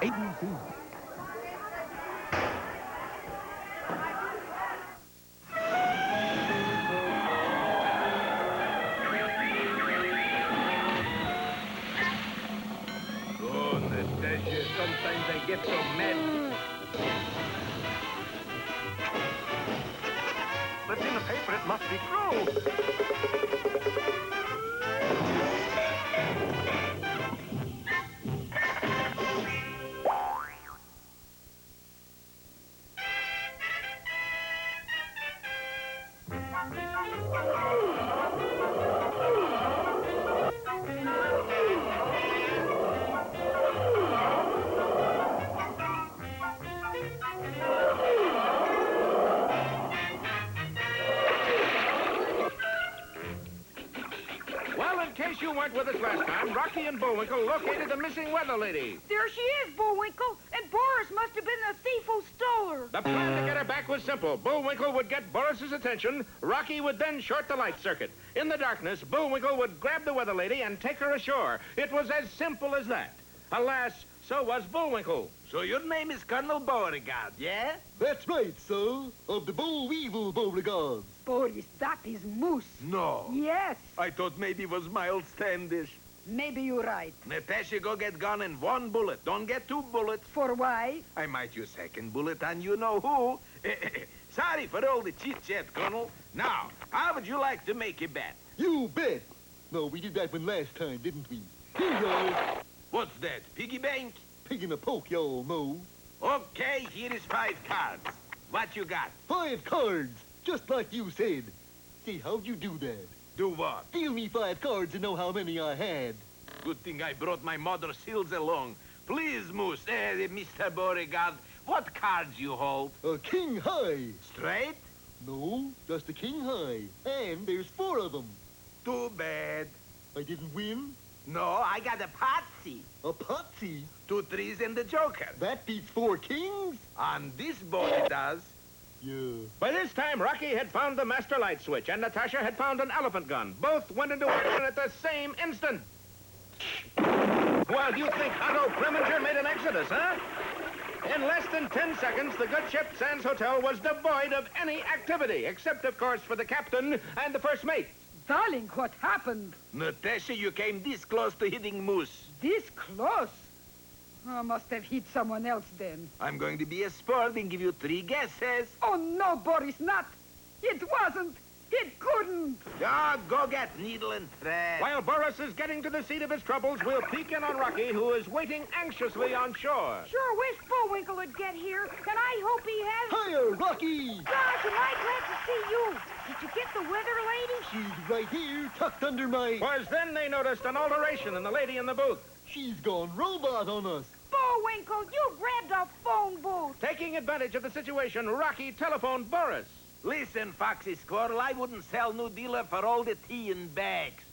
hide and seek. Oh, Natasha, sometimes I get so mad. But in the paper, it must be true. Well, in case you weren't with us last time, Rocky and Bullwinkle located the missing weather lady. There she is, Bullwinkle. And Boris must have been the thief who stole her. The plan to get her back was simple. Bullwinkle would get Boris's attention. Rocky would then short the light circuit. In the darkness, Bullwinkle would grab the weather lady and take her ashore. It was as simple as that. Alas, so was Bullwinkle. So your name is Colonel Beauregard, yeah? That's right, sir. Of the Bullweevil Beauregards. Boris, that is Moose. No. Yes, I thought maybe it was Miles Standish. maybe you're right. Natasha, go get gun and one bullet. Don't get two bullets. For why? I might use second bullet on you know who. Sorry for all the chit-chat, Colonel. Now, how would you like to make a bet? You bet. No, we did that one last time, didn't we? Here, y'all. What's that, piggy bank? Pig in a poke, y'all know. Okay, here is 5 cards. What you got? 5 cards, just like you said. See, how'd you do that? Do what? Deal me 5 cards and know how many I had. Good thing I brought my mother seals along. Please, Moose, Mr. Beauregard, what cards you hold? A king high. Straight? No, just a king high. And there's 4 of them. Too bad. I didn't win. No, I got a potsy. A potsy. 2 threes and the joker. That beats 4 kings. On this board it does. Yeah. By this time, Rocky had found the master light switch, and Natasha had found an elephant gun. Both went into action at the same instant. Well, you think Otto Preminger made an exodus, huh? In less than 10 seconds, the good ship Sands Hotel was devoid of any activity, except, of course, for the captain and the first mate. Darling, what happened? Natasha, you came this close to hitting Moose. This close? I must have hit someone else then. I'm going to be a sport and give you 3 guesses. Oh, no, Boris, not. It wasn't. It couldn't. Oh, go get needle and thread. While Boris is getting to the seat of his troubles, we'll peek in on Rocky, who is waiting anxiously on shore. Sure wish Bullwinkle would get here, and I hope he has. Hiya, Rocky! Gosh, am I glad to see you. Did you get the weather lady? She's right here, tucked under my... Was then they noticed an alteration in the lady in the booth. She's gone robot on us. Bullwinkle, you grabbed a phone booth. Taking advantage of the situation, Rocky telephoned Boris. Listen, Foxy Squirrel, I wouldn't sell new dealer for all the tea in bags.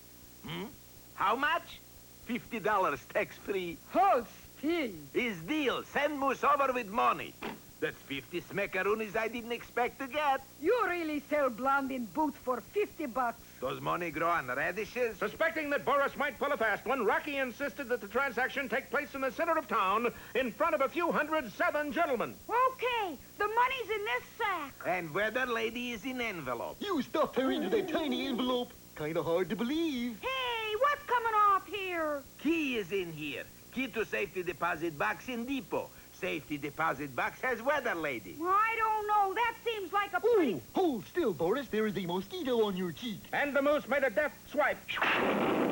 How much? $50 tax-free. Hold still. His deal. Send Moose over with money. That's 50 smackaroonies I didn't expect to get. You really sell blonde in booth for $50. Does money grow on radishes? Suspecting that Boris might pull a fast one, Rocky insisted that the transaction take place in the center of town in front of a few hundred Southern gentlemen. Okay, the money's in this sack. And weather lady is in envelope. You stuffed her into that tiny envelope. Kinda hard to believe. Hey, what's coming off here? Key is in here. Key to safety deposit box in depot. Safety deposit box has weather lady. Well, I don't know. That seems like a pretty... Oh, hold still, Boris. There is a mosquito on your cheek. And the moose made a deft swipe.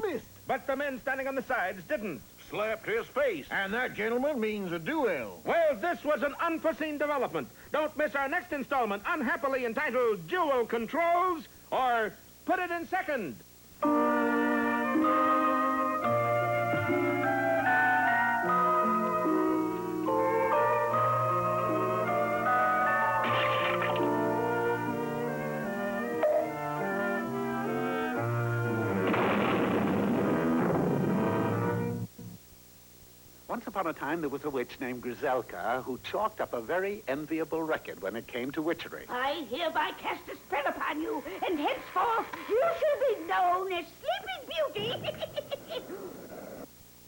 Missed. But the men standing on the sides didn't. Slapped his face. And that, gentleman, means a duel. Well, this was an unforeseen development. Don't miss our next installment, unhappily entitled Dual Controls, or Put It in Second. Once upon a time, there was a witch named Griselka who chalked up a very enviable record when it came to witchery. I hereby cast a spell upon you, and henceforth you shall be known as Sleeping Beauty.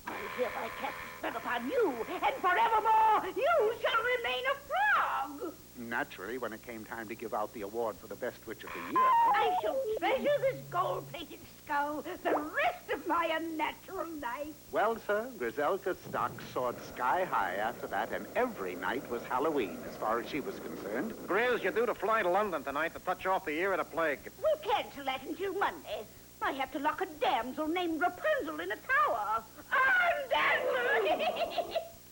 I hereby cast a spell upon you, and forevermore you shall remain a frog. Naturally, when it came time to give out the award for the best witch of the year. I shall treasure this gold-plated skull the rest of my unnatural life. Well, sir, Griselka's stock soared sky high after that, and every night was Halloween, as far as she was concerned. Grizz, you're due to fly to London tonight to touch off the year of the plague. We'll cancel that until Monday. I have to lock a damsel named Rapunzel in a tower. Damsel!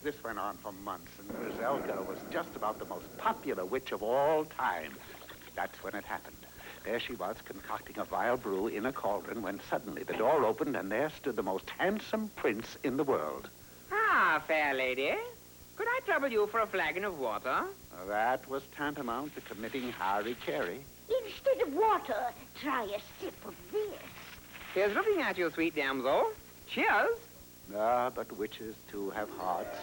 This went on for months, and Griselka was just about the most popular witch of all time. That's when it happened. There she was, concocting a vile brew in a cauldron, when suddenly the door opened, and there stood the most handsome prince in the world. Ah, fair lady. Could I trouble you for a flagon of water? That was tantamount to committing hara-kiri. Instead of water, try a sip of this. Here's looking at you, sweet damsel. Cheers. Ah, but witches, too, have hearts.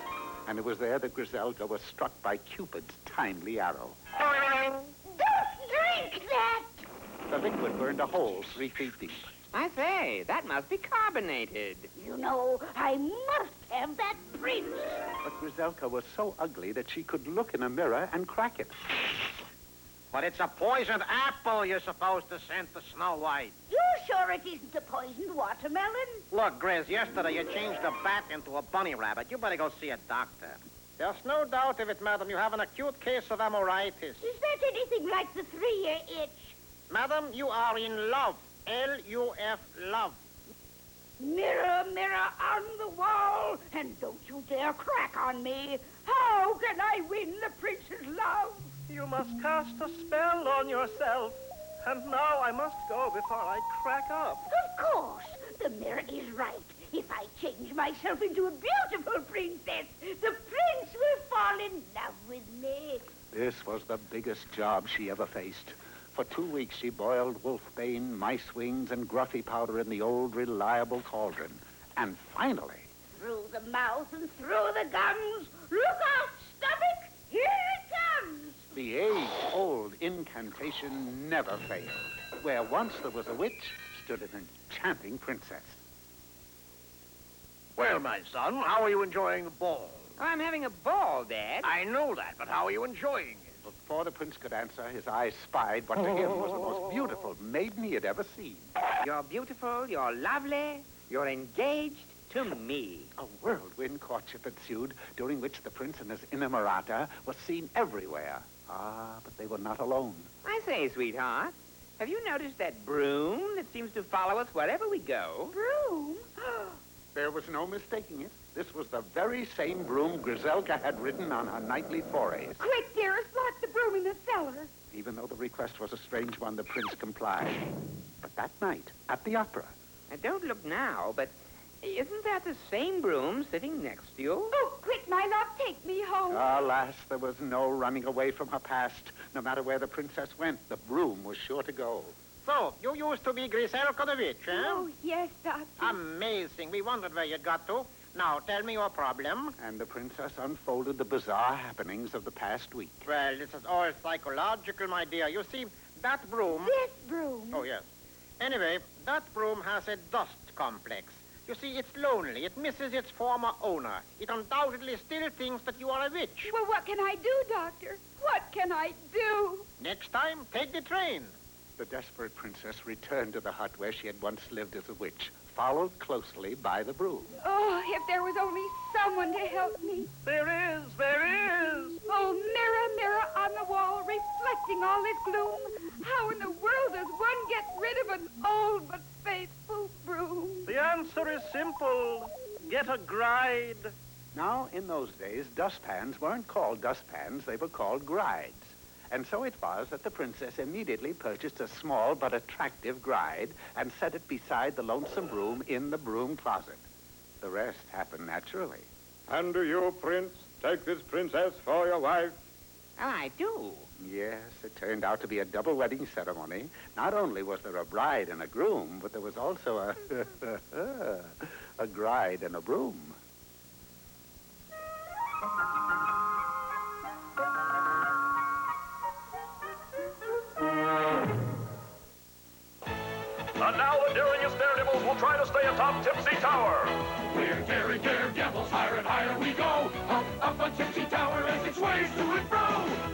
And it was there that Griselka was struck by Cupid's timely arrow. Don't drink that! The liquid burned a hole 3 feet deep. I say, that must be carbonated. You know, I must have that prince. But Griselka was so ugly that she could look in a mirror and crack it. But it's a poisoned apple you're supposed to send to Snow White. You sure it isn't a poisoned watermelon? Look, Grizz, yesterday you changed a bat into a bunny rabbit. You better go see a doctor. There's no doubt of it, madam. You have an acute case of amoritis. Is that anything like the 3-year itch? Madam, you are in love. L-U-F, love. Mirror, mirror on the wall, and don't you dare crack on me. How can I win the prince's love? You must cast a spell on yourself. And now I must go before I crack up. Of course. The mirror is right. If I change myself into a beautiful princess, the prince will fall in love with me. This was the biggest job she ever faced. For 2 weeks, she boiled wolfbane, mice wings, and gruffy powder in the old, reliable cauldron. And finally... Through the mouth and through the gums. Look out, stomach! Here it comes! The age-old incantation never failed. Where once there was a witch, stood an enchanting princess. Well, my son, how are you enjoying the ball? Oh, I'm having a ball, Dad. I know that, but how are you enjoying it? Before the prince could answer, his eyes spied what to him was the most beautiful maiden he had ever seen. You're beautiful, you're lovely, you're engaged to me. A whirlwind courtship ensued, during which the prince and his inamorata was seen everywhere. Ah, but they were not alone. I say, sweetheart, have you noticed that broom that seems to follow us wherever we go? Broom? There was no mistaking it. This was the very same broom Griselka had ridden on her nightly forays. Quick, dearest, lock the broom in the cellar. Even though the request was a strange one, the prince complied. But that night, at the opera... Now, don't look now, but isn't that the same broom sitting next to you? Oh, quick, my love, take me home. Alas, there was no running away from her past. No matter where the princess went, the broom was sure to go. So, you used to be Griselka the witch, eh? Oh, yes, Doctor. Amazing. We wondered where you got to. Now, tell me your problem. And the princess unfolded the bizarre happenings of the past week. Well, this is all psychological, my dear. You see, that broom... This broom. Oh, yes. Anyway, that broom has a dust complex. You see, it's lonely. It misses its former owner. It undoubtedly still thinks that you are a witch. Well, what can I do, Doctor? What can I do? Next time, take the train. The desperate princess returned to the hut where she had once lived as a witch, followed closely by the broom. Oh, if there was only someone to help me. There is. Oh, mirror, mirror on the wall, reflecting all this gloom. How in the world does one get rid of an old but faithful broom? The answer is simple. Get a gride. Now, in those days, dustpans weren't called dustpans, they were called grides. And so it was that the princess immediately purchased a small but attractive gride and set it beside the lonesome broom in the broom closet. The rest happened naturally. And do you, Prince, take this princess for your wife? Oh, I do. Yes, it turned out to be a double wedding ceremony. Not only was there a bride and a groom, but there was also a gride and a broom. And now, during his 30 daredevils will try to stay atop Tipsy Tower. We're daredevils, higher and higher we go. Up on Tipsy Tower as it sways to and fro.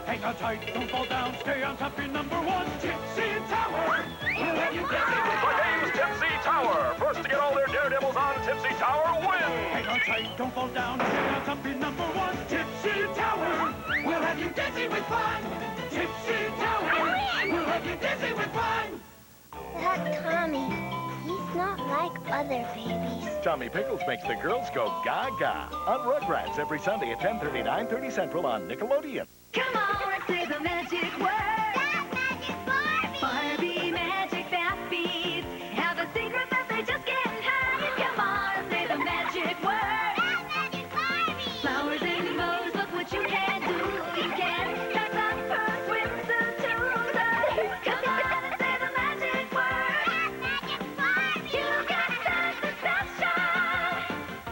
Hang on tight, don't fall down, stay on top, you're number one. Tipsy Tower, we'll have you dancing with The game's Tipsy Tower. First to get all their daredevils on Tipsy Tower wins. Hang on tight, don't fall down, stay on top, you're number one. Tipsy Tower, we'll have you dancing with fun. Tipsy Tower, we'll have you dancing with fun. That Tommy, he's not like other babies. Tommy Pickles makes the girls go gaga on Rugrats every Sunday at 10:30, 9:30 Central on Nickelodeon. Come on, say the magic word. That magic Barbie! Barbie magic that beats. Have a secret that they just can't hide. Come on, say the magic word. That magic Barbie! Flowers and bows, look what you can do. You can pack up her swimsuit too. Come on and say the magic word. That magic Barbie! You got something special.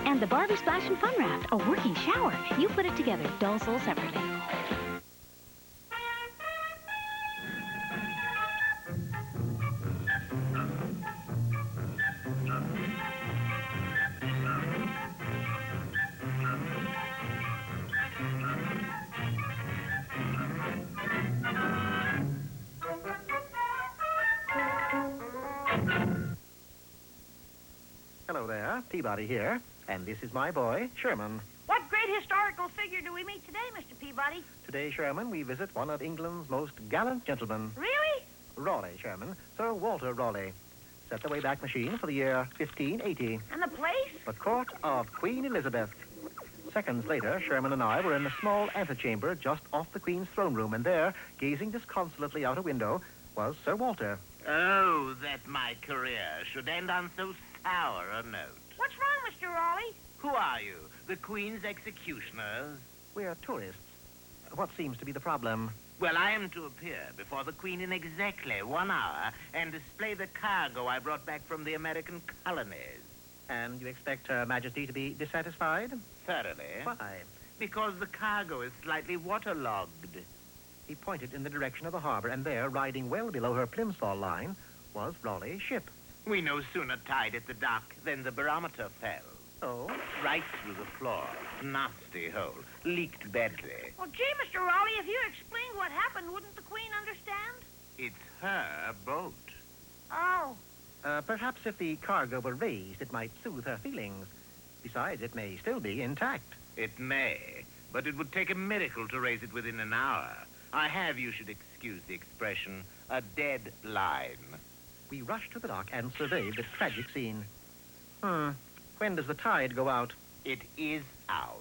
And the Barbie Splash and Fun Raft, a working shower. You put it together, dull soul separately. Hello there, Peabody here, and this is my boy, Sherman. What great historical figure do we meet today, Mr. Peabody? Today, Sherman, we visit one of England's most gallant gentlemen. Really? Raleigh, Sherman. Sir Walter Raleigh. Set the Wayback Machine for the year 1580. And the place? The court of Queen Elizabeth. Seconds later, Sherman and I were in a small antechamber just off the Queen's throne room, and there, gazing disconsolately out a window, was Sir Walter. Oh, that my career should end on so sour a note. What's wrong, Mr. Raleigh? Who are you? The Queen's executioners? We're tourists. What seems to be the problem? Well, I am to appear before the Queen in exactly 1 hour and display the cargo I brought back from the American colonies. And you expect Her Majesty to be dissatisfied? Thoroughly. Why? Because the cargo is slightly waterlogged. He pointed in the direction of the harbor, and there, riding well below her plimsoll line, was Raleigh's ship. We no sooner tied at the dock than the barometer fell. Oh? Right through the floor. Nasty hole. Leaked badly. Well, gee, Mr. Raleigh, if you explained what happened, wouldn't the Queen understand? It's her boat. Oh. Perhaps if the cargo were raised, it might soothe her feelings. Besides, it may still be intact. It may, but it would take a miracle to raise it within an hour. I have, you should excuse the expression, a dead line. We rushed to the dock and surveyed the tragic scene. When does the tide go out? It is out.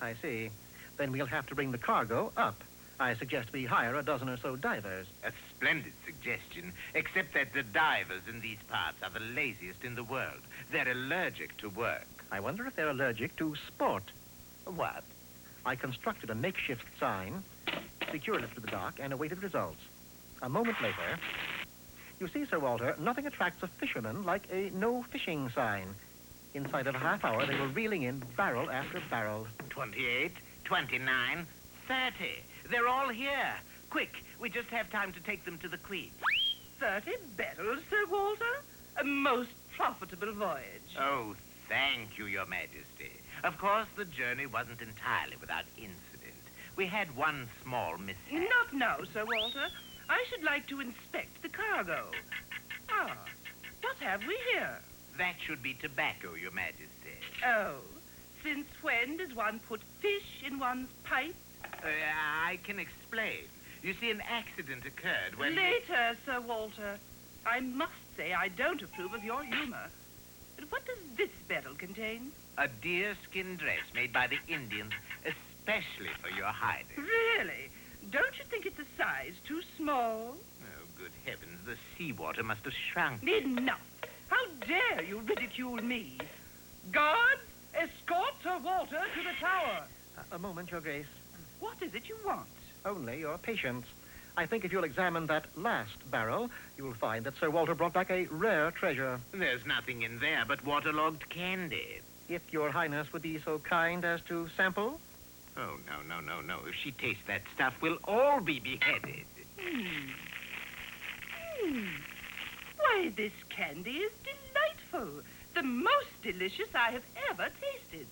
I see. Then we'll have to bring the cargo up. I suggest we hire a dozen or so divers. A splendid suggestion, except that the divers in these parts are the laziest in the world. They're allergic to work. I wonder if they're allergic to sport. What? I constructed a makeshift sign, secured it to the dock, and awaited results. A moment later... You see, Sir Walter, nothing attracts a fisherman like a no-fishing sign. Inside of a half hour, they were reeling in barrel after barrel. 28, 29, 30. They're all here. Quick, we just have time to take them to the Queen. 30 barrels, Sir Walter? A most profitable voyage. Oh, thank you, Your Majesty. Of course, the journey wasn't entirely without incident. We had one small mishap. Not now, Sir Walter. I should like to inspect the cargo. Ah, what have we here? That should be tobacco, Your Majesty. Oh, since when does one put fish in one's pipe? I can explain. You see, an accident occurred when... Later, Sir Walter. I must say I don't approve of your humor. But what does this barrel contain? A deerskin dress made by the Indians, especially for your highness. Really? Don't you think it's a size too small? Oh, good heavens, the seawater must have shrunk. Enough! How dare you ridicule me? Guards, escort Sir Walter to the tower. A moment, Your Grace. What is it you want? Only your patience. I think if you'll examine that last barrel, you'll find that Sir Walter brought back a rare treasure. There's nothing in there but waterlogged candy. If Your Highness would be so kind as to sample? Oh, no. If she tastes that stuff, we'll all be beheaded. Why, this candy is delightful. Oh, the most delicious I have ever tasted.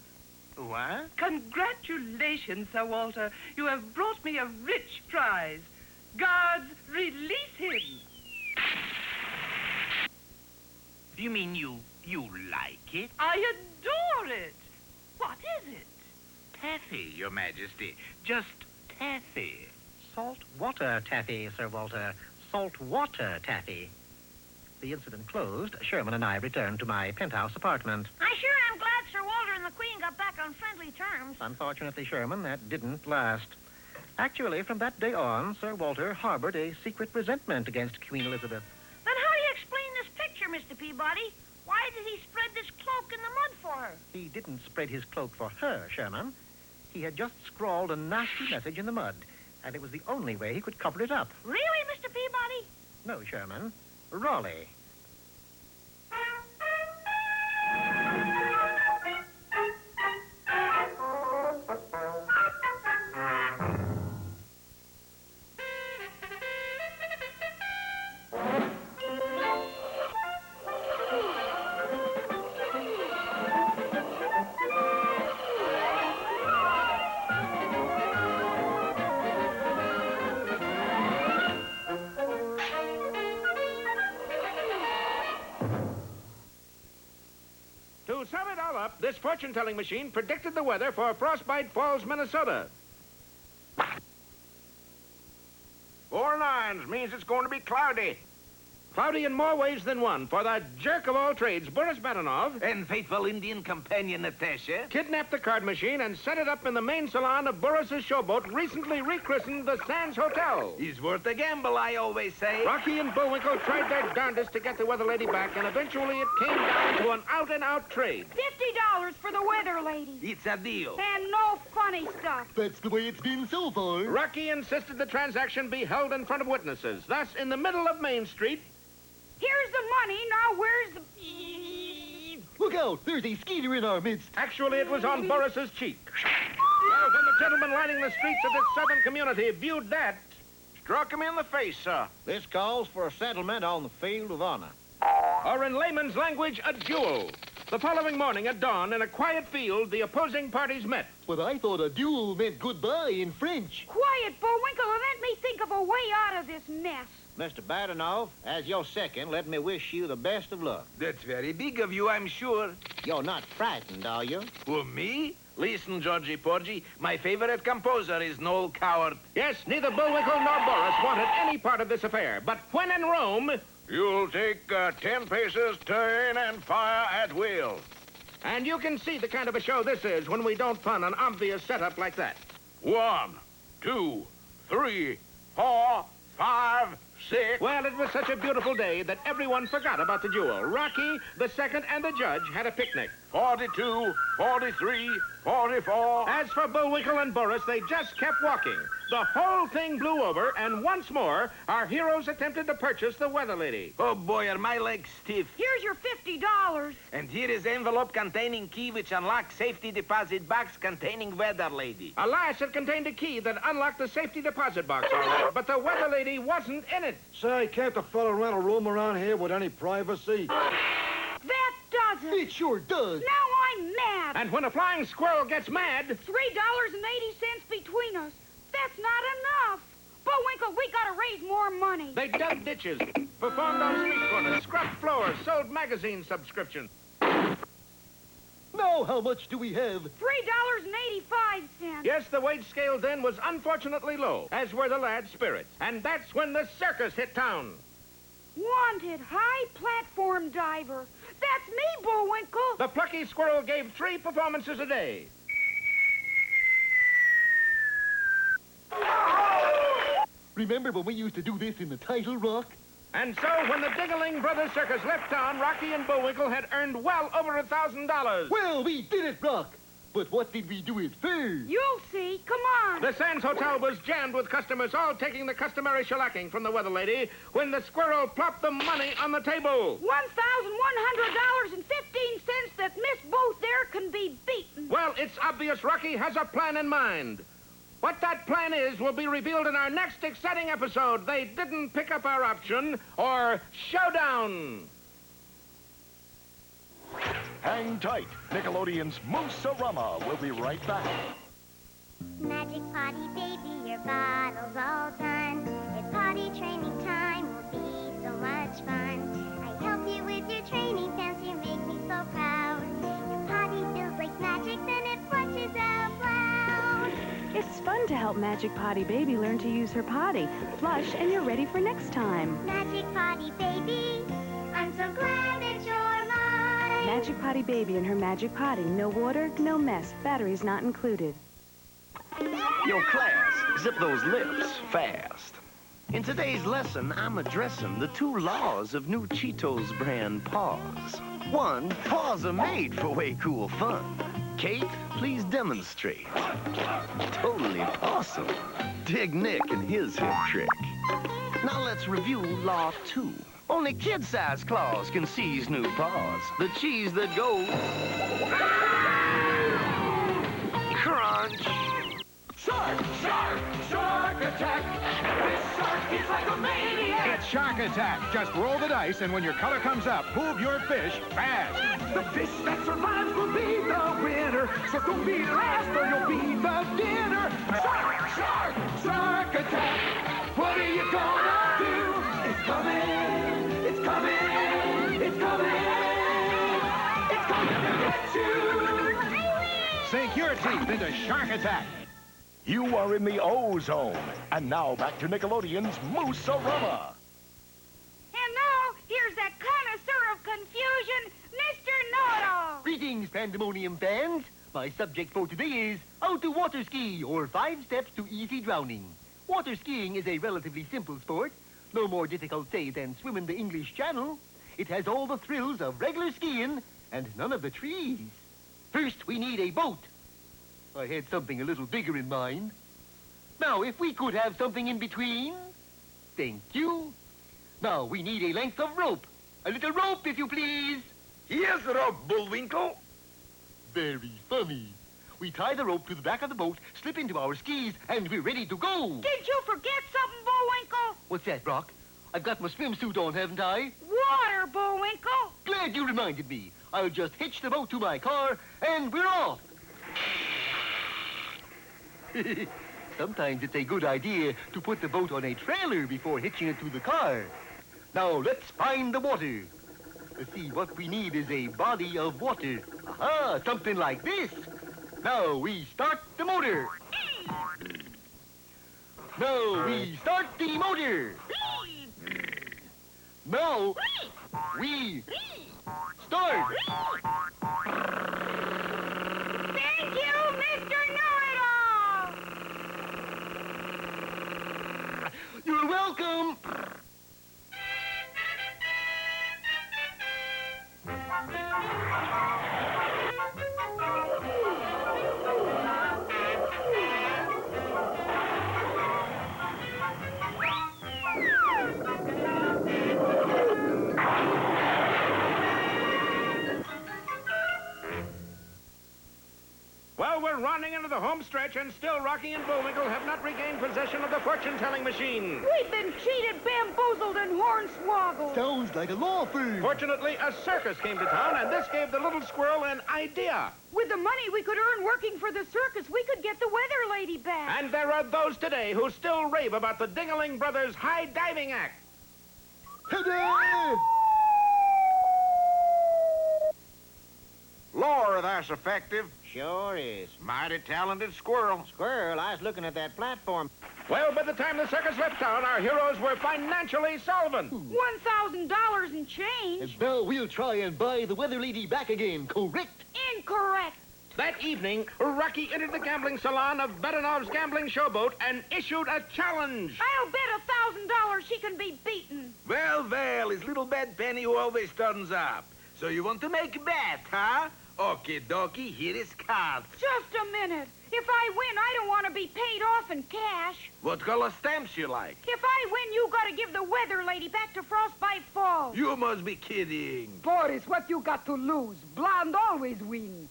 What? Congratulations, Sir Walter. You have brought me a rich prize. Guards, release him. You mean you like it? I adore it. What is it? Taffy, Your Majesty. Just taffy. Salt water taffy, Sir Walter. Salt water taffy. The incident closed, Sherman and I returned to my penthouse apartment. I sure am glad Sir Walter and the Queen got back on friendly terms. Unfortunately, Sherman, that didn't last. Actually, from that day on, Sir Walter harbored a secret resentment against Queen Elizabeth. Then how do you explain this picture, Mr. Peabody? Why did he spread this cloak in the mud for her? He didn't spread his cloak for her, Sherman. He had just scrawled a nasty message in the mud, and it was the only way he could cover it up. Really, Mr. Peabody? No, Sherman. Raleigh. To sum it all up, this fortune-telling machine predicted the weather for Frostbite Falls, Minnesota. 4 nines means it's going to be cloudy. Cloudy in more ways than one, for the jerk of all trades, Boris Badenov, And faithful Indian companion Natasha. kidnapped the card machine and set it up in the main salon of Boris's showboat, recently rechristened the Sands Hotel. He's worth a gamble, I always say. Rocky and Bullwinkle tried their darndest to get the weather lady back, and eventually it came down to an out-and-out trade. $50 for the weather lady. It's a deal. And no funny stuff. That's the way it's been so far. Rocky insisted the transaction be held in front of witnesses. Thus, in the middle of Main Street, Here's the money. Now where's the... Look out! There's a skeeter in our midst. actually it was on Boris's cheek. Well, when the gentlemen lining the streets of this southern community viewed that, Struck him in the face, sir. This calls for a settlement on the field of honor. or in layman's language, a duel. The following morning at dawn, in a quiet field, the opposing parties met. But I thought a duel meant goodbye in French. Quiet, Bullwinkle, and let me think of a way out of this mess. Mr. Badenov, as your second, let me wish you the best of luck. That's very big of you, I'm sure. You're not frightened, are you? For me? Listen, Georgie Porgy, my favorite composer is Noel Coward. Yes, neither Bullwinkle nor Boris wanted any part of this affair. But when in Rome... You'll take 10 paces, turn, and fire at will. And you can see the kind of a show this is when we don't fund an obvious setup like that. 1, 2, 3, 4, 5, 6. Well, it was such a beautiful day that everyone forgot about the duel. Rocky, the second, and the judge had a picnic. 42, 43, 44. As for Bullwinkle and Boris, they just kept walking. The whole thing blew over, and once more, our heroes attempted to purchase the weather lady. Oh, boy, are my legs stiff. Here's your $50. And here is envelope containing key which unlocks safety deposit box containing weather lady. Alas, it contained a key that unlocked the safety deposit box, all right, but the weather lady wasn't in it. Say, can't the fella rent a room around here with any privacy? That does it. It sure does. Now I'm mad. And when a flying squirrel gets mad... $3.80 between us. That's not enough. Bullwinkle, we gotta raise more money. They dug ditches, performed on street corners, scrubbed floors, sold magazine subscriptions. Now how much do we have? $3.85. Yes, the wage scale then was unfortunately low, as were the lads' spirits. And that's when the circus hit town. Wanted high platform diver. That's me, Bullwinkle. The plucky squirrel gave 3 performances a day. Remember when we used to do this in the title rock? And so when the Diggling Brothers Circus left town, Rocky and Bullwinkle had earned well over $1,000. Well, we did it, Rock. But what did we do it for? You'll see. Come on. The Sands Hotel was jammed with customers, all taking the customary shellacking from the weather lady, when the squirrel plopped the money on the table. $1,100.15 that Miss Booth there can be beaten. Well, it's obvious Rocky has a plan in mind. What that plan is will be revealed in our next exciting episode, They Didn't Pick Up Our Option, or Showdown. Hang tight. Nickelodeon's Moose-a-Rama will be right back. Magic potty baby, your bottle's all done. It's potty training time, will be so much fun. I help you with your training pants, you make me so proud. Your potty feels like magic, then it flushes out loud. It's fun to help Magic Potty Baby learn to use her potty. Flush and you're ready for next time. Magic potty baby, I'm so glad that you're mine. Magic Potty Baby and her Magic Potty. No water, no mess. Batteries not included. Yo, class, zip those lips fast. In today's lesson, I'm addressing the 2 laws of new Cheetos brand paws. 1, paws are made for way cool fun. Kate, please demonstrate. Totally awesome. Dig Nick and his hip trick. Now let's review law 2. Only kid-sized claws can seize new paws. The cheese that goes... crunch. Shark, shark, shark attack. This shark is like a maniac. It's Shark Attack. Just roll the dice, and when your color comes up, move your fish fast. The fish that survives will be the winner. So don't be last or you'll be the dinner. Shark, shark, shark attack. What are you gonna do? It's coming, it's coming, it's coming. It's coming to get you. Sink your teeth into Shark Attack. You are in the O-Zone. And now back to Nickelodeon's Moose-a-Rama. And now, here's that connoisseur of confusion, Mr. Know-It-All. Greetings, Pandemonium fans. My subject for today is how to water ski, or 5 steps to easy drowning. Water skiing is a relatively simple sport. No more difficult, say, than swimming the English Channel. It has all the thrills of regular skiing and none of the trees. First, we need a boat. I had something a little bigger in mind. Now, if we could have something in between. Thank you. Now, we need a length of rope. A little rope, if you please. Here's the rope, Bullwinkle. Very funny. We tie the rope to the back of the boat, slip into our skis, and we're ready to go. Did you forget something, Bullwinkle? What's that, Brock? I've got my swimsuit on, haven't I? Water, Bullwinkle. Glad you reminded me. I'll just hitch the boat to my car, and we're off. Sometimes it's a good idea to put the boat on a trailer before hitching it to the car. Now, let's find the water. Let's see, what we need is a body of water. Aha, something like this. Now, we start the motor. Now, we start the motor. Now, we start. Thank you, Mr. Know-It-All. You're welcome. Well, we're running into the home stretch, and still Rocky and Bullwinkle have not regained possession of the fortune-telling machine. We've been cheated, bamboozled, and hornswoggled. Sounds like a law firm. Fortunately, a circus came to town, and this gave the little squirrel an idea. With the money we could earn working for the circus, we could get the weather lady back. And there are those today who still rave about the Dingaling Brothers high diving act. Ta-da! Lord, that's effective. Sure is. Mighty talented squirrel. Squirrel, I was looking at that platform. Well, by the time the circus left town, our heroes were financially solvent. $1,000 and change. And now we'll try and buy the weather lady back again, correct? Incorrect. That evening, Rocky entered the gambling salon of Badanov's gambling showboat and issued a challenge. I'll bet $1,000 she can be beaten. Well, it's little bad Penny who always turns up. So you want to make a bet, huh? Okie dokie, here is cards. Just a minute. If I win, I don't want to be paid off in cash. What color stamps you like? If I win, you got to give the weather lady back to Frostbite Falls. You must be kidding. Boris, what you got to lose? Blonde always wins.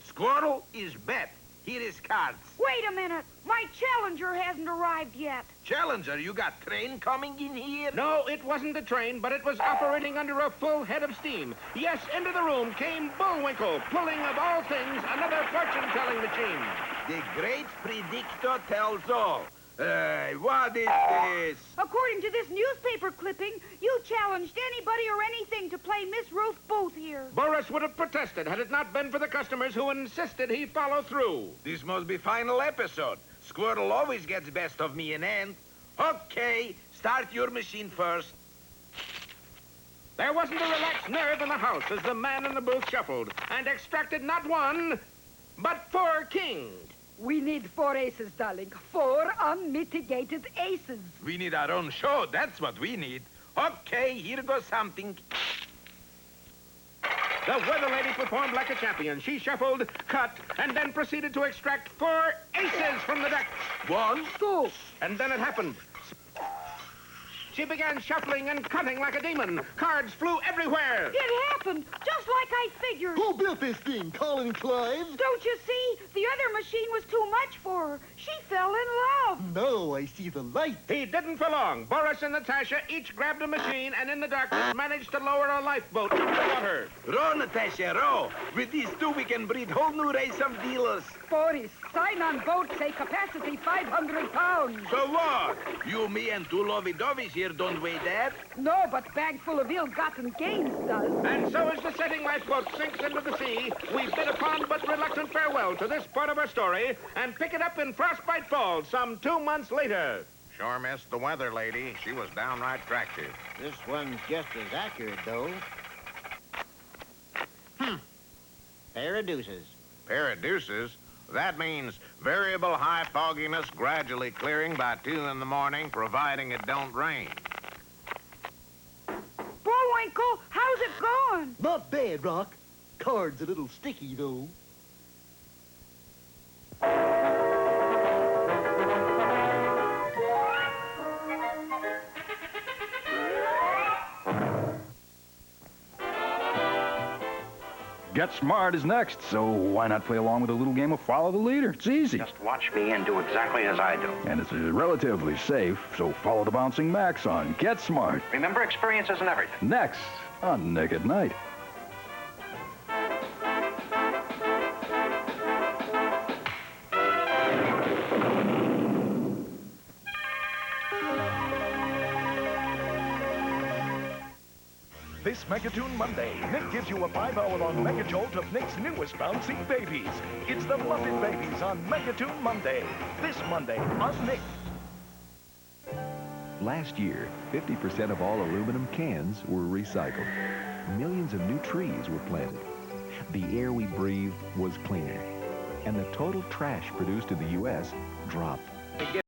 Squirrel is bet. Here is cards. Wait a minute. My Challenger hasn't arrived yet. Challenger, you got train coming in here? No, it wasn't a train, but it was operating under a full head of steam. Yes, into the room came Bullwinkle, pulling, of all things, another fortune-telling machine. The great predictor tells all. What is this? According to this newspaper clipping, you challenged anybody or anything to play Miss Ruth Booth here. Boris would have protested had it not been for the customers who insisted he follow through. This must be final episode. Squirrel always gets best of me in end. Okay, start your machine first. There wasn't a relaxed nerve in the house as the man in the booth shuffled and extracted not one, but 4 kings. We need 4 aces, darling. 4 unmitigated aces. We need our own show, that's what we need. Okay, here goes something. The weather lady performed like a champion. She shuffled, cut, and then proceeded to extract 4 aces from the deck. 1, 2. And then it happened. She began shuffling and cutting like a demon. Cards flew everywhere. It happened, just like I figured. Who built this thing, Colin Clive? Don't you see? The other machine was too much for her. She fell in love. Now I see the light. He didn't for long. Boris and Natasha each grabbed a machine and in the darkness managed to lower a lifeboat into the water. Row, Natasha, row. With these 2, we can breed whole new race of dealers. Boris, sign on boat, say capacity 500 pounds. So what? You, me, and 2 lovey-doveys here don't weigh that? No, but bag full of ill-gotten gains does. And so as the setting lifeboat sinks into the sea, we bid a fond but reluctant farewell to this part of our story and pick it up in Frostbite Falls some 2 months later. Sure missed the weather lady. She was downright attractive. This one's just as accurate, though. Pair of deuces. Pair of deuces? That means variable high fogginess gradually clearing by 2 in the morning, providing it don't rain. Bullwinkle, how's it going? Not bad, Rock. Card's a little sticky, though. Get Smart is next, so why not play along with a little game of Follow the Leader? It's easy. Just watch me and do exactly as I do. And it's relatively safe, so follow the bouncing Max on Get Smart. Remember, experience isn't everything. Next on Nick at Night. This Megatoon Monday, Nick gives you a 5-hour-long Mega Jolt of Nick's newest bouncing babies. It's the Muppet Babies on Megatoon Monday. This Monday on Nick. Last year, 50% of all aluminum cans were recycled. Millions of new trees were planted. The air we breathed was cleaner. And the total trash produced in the U.S. dropped.